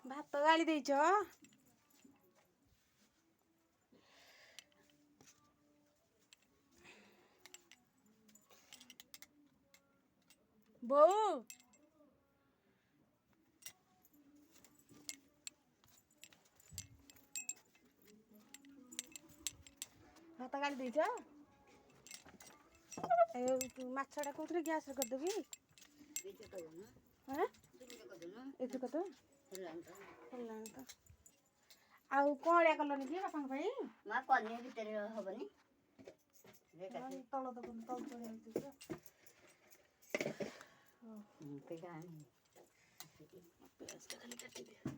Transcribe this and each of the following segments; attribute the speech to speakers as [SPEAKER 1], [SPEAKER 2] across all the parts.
[SPEAKER 1] ଭାତ ଗାଳି ଦେଇଛ? ବୋଉ ଭାତ ଗାଳି ଦେଇଛ? ମାଛଟା କୋଉଥିରେ ଗ୍ୟାସରେ କରିଦେବି? ଏଥିରେ କରିଦେବ? ହେଲାଣି ତ। ଆଉ କଅଳିଆ କଲନି କି ବାପାଙ୍କ ପାଇଁ?
[SPEAKER 2] ମା କନି ଭିତରେ ହବନି
[SPEAKER 1] ତଳ ତ ତଳ ପଳେଇ ପିଆଜଟା ଖାଲି କାଟିଦିଅ।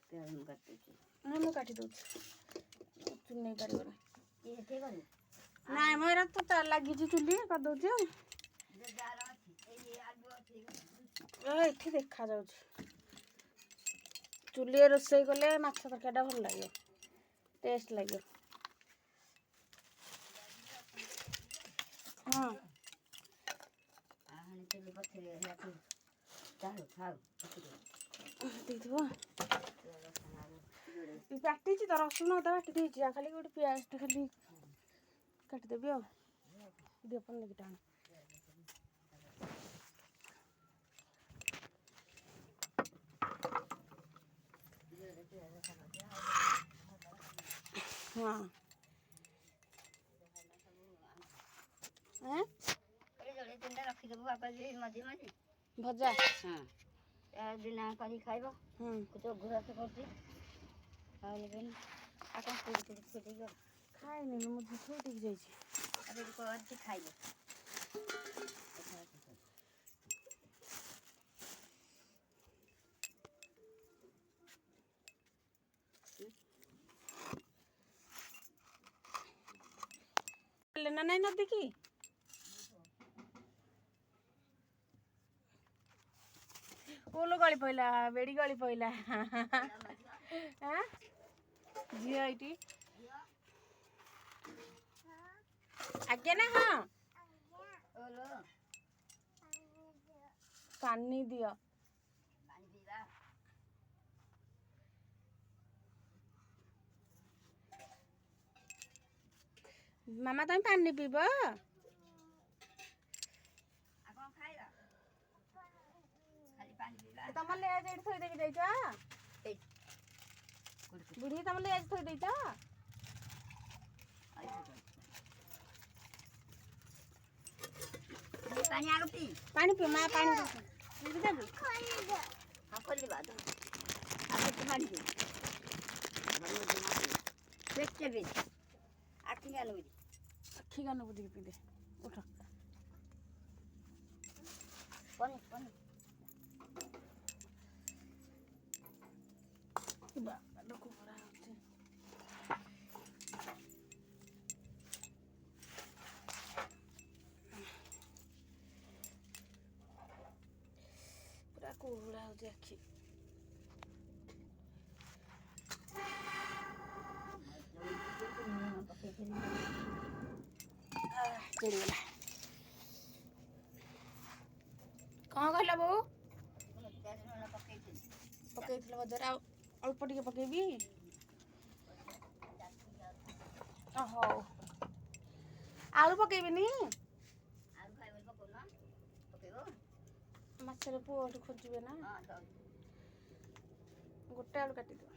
[SPEAKER 2] ପିଆଜ ମୁଁ କାଟିଦେଉଛି।
[SPEAKER 1] ନା ମୁଁ କାଟି ଦେଉଛି। ଚୁଲି ନେଇ ପାରିବନି।
[SPEAKER 2] ଏଠି କନି
[SPEAKER 1] ନାଇଁ ମ ଏରା ତ ଲାଗିଛି ଚୁଲି କରିଦେଉଛି ଆଉ। ଏଠି ଦେଖାଯାଉଛି। ଚୁଲିରେ ରୋଷେଇ କଲେ ମାଛ ତରକାରୀଟା ଭଲ ଲାଗିବ, ଟେଷ୍ଟ ଲାଗିବ। ହଁ ଦେଇଥିବ। କାଟିଛି ତ ରସୁଣ ଅଦା ବାଟି ଦେଇଛି, ଆଉ ଖାଲି ଗୋଟେ ପିଆଜଟା ଖାଲି କାଟିଦେବି ଆଉ। ଦିଅ ପନିକିଟା ଆଣ। ହଁ
[SPEAKER 2] ରଖିଦେବୁ ବାପା ମଝି ମଝି
[SPEAKER 1] ଭଜା
[SPEAKER 2] ହଁ ଦିନ କରି ଖାଇବ। ଘୋରା ତ କରୁଛି ଖାଇନି ଆଉ କଣ ଫୁଟିକି
[SPEAKER 1] ଖାଇନି ମୁଁ ଝିଅ ଟିକେ ଯାଇଛି
[SPEAKER 2] କରିଛି ଖାଇବ।
[SPEAKER 1] ନା ନାଇଁ ନଦୀ କି ଫୁଲ ଗଳି ପଇଲା, ବେଡି ଗଳି ପଇଲା। ଝିଅ ଏଇଠି ଆଜ୍ଞା ନା ହଁ ପାନି ଦିଅ। ମାମା ତମେ ପାନି ପିଇବ? ତମ ଲେଜ ଏଇଠି ଥୋଇ ଦେଇକି ଯାଇଛ? ବୁଢୀ ତମ ଲେଜ ଥୋଇ ଦେଇଛ? ପାଣି ପିଅ ମା, ପାଣି ଆଖି କାନ ବୁଝିକି ପିଇଦେ। ଉଠ ପୁରା କୁହୁଳା ହଉଛି ଆଖି। ଚିଡ଼ିଗଲା। କଣ କହିଲ ବୋଉ? ପକେଇଥିଲ ଭଜାରେ, ଆଉ ଅଳ୍ପ ଟିକେ ପକେଇବି। ହଉ ଆଳୁ ପକେଇବିନି। ମାଛରେ ପୁଅ ଏଠି ଖୋଜିବେ ନା, ଗୋଟେ ଆଳୁ କାଟିଦିଅ।